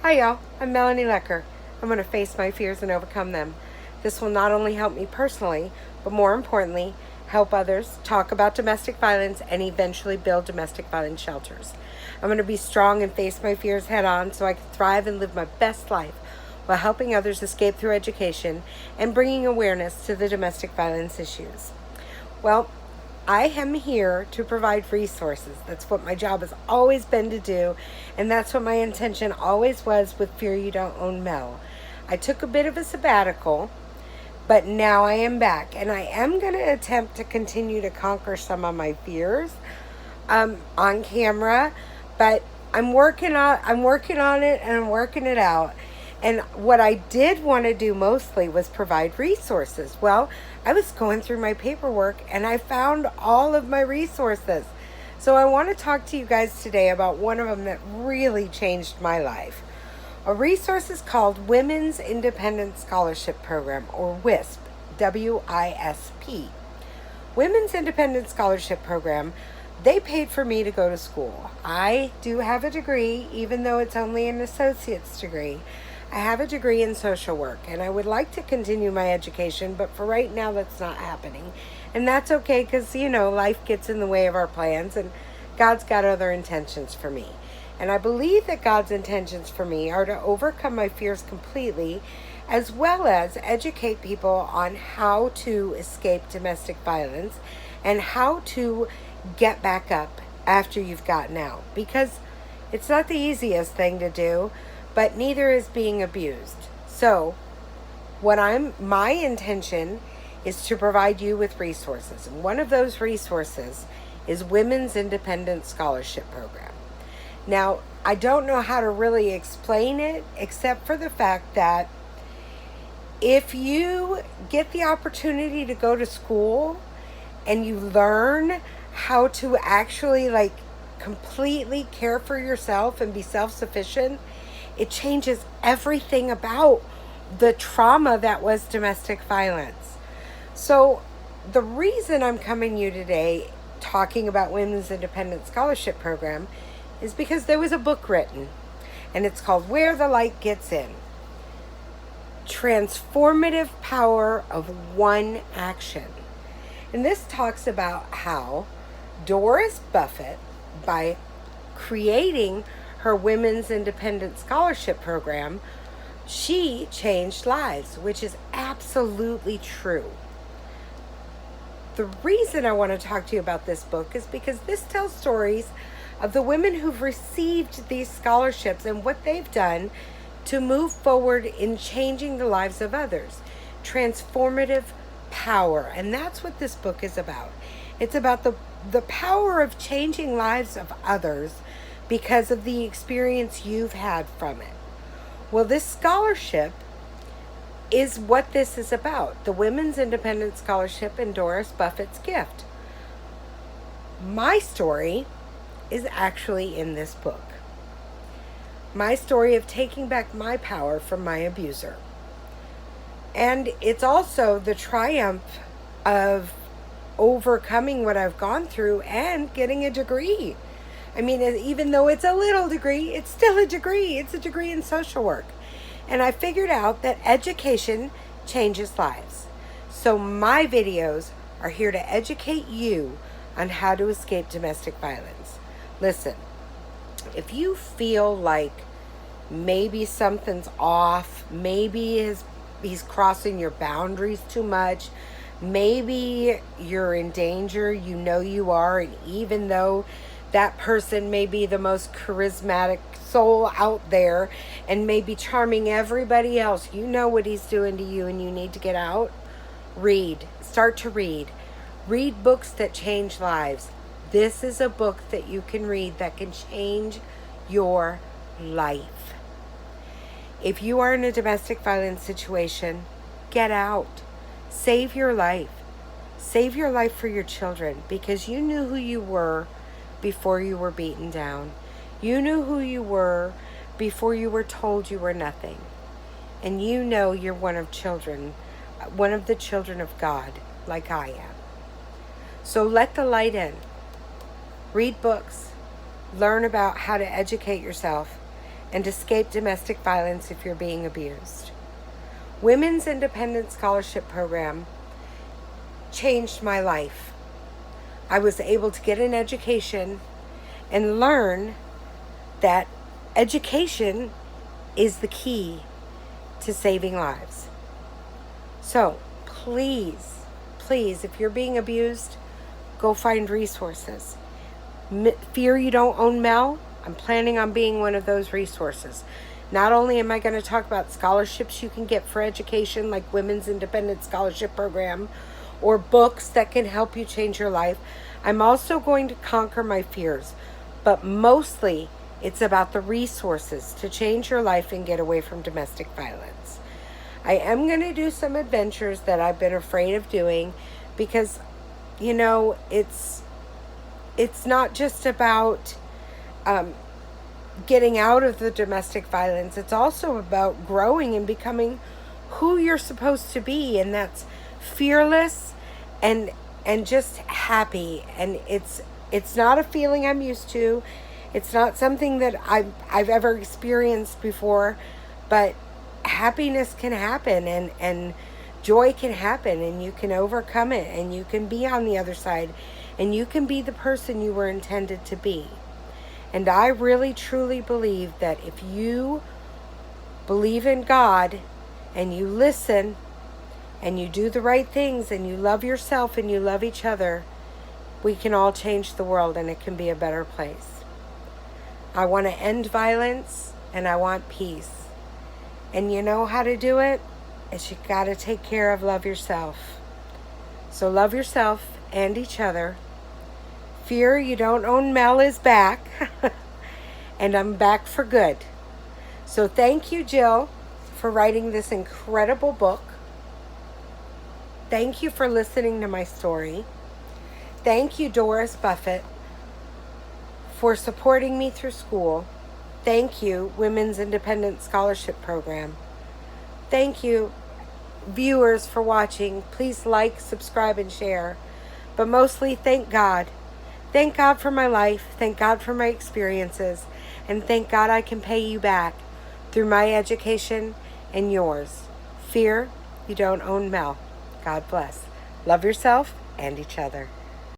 Hi y'all, I'm Melanie Lecker. I'm going to face my fears and overcome them. This will not only help me personally, but more importantly, help others talk about domestic violence and eventually build domestic violence shelters. I'm going to be strong and face my fears head on so I can thrive and live my best life while helping others escape through education and bringing awareness to the domestic violence issues. Well, I am here to provide resources. That's what my job has always been to do, and that's what my intention always was with Fear You Don't Own Mel. I took a bit of a sabbatical, but now I am back, and I am going to attempt to continue to conquer some of my fears on camera, but I'm working on it, and I'm working it out. And what I did want to do mostly was provide resources. Well, I was going through my paperwork and I found all of my resources. So I want to talk to you guys today about one of them that really changed my life. A resource is called Women's Independent Scholarship Program, or WISP, WISP. Women's Independent Scholarship Program, they paid for me to go to school. I do have a degree, even though it's only an associate's degree. I have a degree in social work, and I would like to continue my education, but for right now, that's not happening. And that's okay, because, life gets in the way of our plans, and God's got other intentions for me. And I believe that God's intentions for me are to overcome my fears completely, as well as educate people on how to escape domestic violence and how to get back up after you've gotten out. Because it's not the easiest thing to do, but neither is being abused. So, my intention is to provide you with resources. And one of those resources is Women's Independent Scholarship Program. Now, I don't know how to really explain it, except for the fact that if you get the opportunity to go to school and you learn how to actually completely care for yourself and be self-sufficient, it changes everything about the trauma that was domestic violence. So the reason I'm coming to you today talking about Women's Independent Scholarship Program is because there was a book written, and it's called Where the Light Gets In. Transformative Power of One Action. And this talks about how Doris Buffett, by creating her Women's Independent Scholarship Program, she changed lives, which is absolutely true. The reason I want to talk to you about this book is because this tells stories of the women who've received these scholarships and what they've done to move forward in changing the lives of others. Transformative power. And that's what this book is about. It's about the power of changing lives of others because of the experience you've had from it. Well, this scholarship is what this is about. The Women's Independent Scholarship and Doris Buffett's gift. My story is actually in this book. My story of taking back my power from my abuser. And it's also the triumph of overcoming what I've gone through and getting a degree. I mean, even though it's a little degree, it's still a degree. It's a degree in social work. And I figured out that education changes lives. So my videos are here to educate you on how to escape domestic violence. Listen, if you feel like maybe something's off, maybe he's crossing your boundaries too much, maybe you're in danger, you are, and even though that person may be the most charismatic soul out there and may be charming everybody else, you know what he's doing to you and you need to get out. Start to read books that change lives. This is a book that you can read that can change your life. If you are in a domestic violence situation, get out. Save your life. Save your life for your children, because you knew who you were before you were beaten down. You knew who you were before you were told you were nothing. And you know you're one of the children of God, like I am. So let the light in. Read books. Learn about how to educate yourself. and escape domestic violence if you're being abused. Women's Independent Scholarship Program changed my life. I was able to get an education and learn that education is the key to saving lives. So please, if you're being abused, go find resources. Fear You Don't Own Mel, I'm planning on being one of those resources. Not only am I going to talk about scholarships you can get for education, like Women's Independent Scholarship Program, or books that can help you change your life, I'm also going to conquer my fears. But mostly, it's about the resources to change your life and get away from domestic violence. I am going to do some adventures that I've been afraid of doing because, you know, it's not just about getting out of the domestic violence. It's also about growing and becoming who you're supposed to be, and that's fearless and just happy. And it's not a feeling I'm used to. It's not something that I've ever experienced before, but happiness can happen and joy can happen, and you can overcome it, and you can be on the other side, and you can be the person you were intended to be. And I really truly believe that if you believe in God and you listen and you do the right things and you love yourself and you love each other, we can all change the world and it can be a better place. I want to end violence and I want peace. And you know how to do it? Is you got to take care of love yourself. So love yourself and each other. Fear You Don't Own Mel is back. And I'm back for good. So thank you, Jill, for writing this incredible book. Thank you for listening to my story. Thank you, Doris Buffett, for supporting me through school. Thank you, Women's Independent Scholarship Program. Thank you, viewers, for watching. Please like, subscribe, and share. But mostly, thank God. Thank God for my life. Thank God for my experiences. And thank God I can pay you back through my education and yours. Fear You Don't Own Mel. God bless. Love yourself and each other.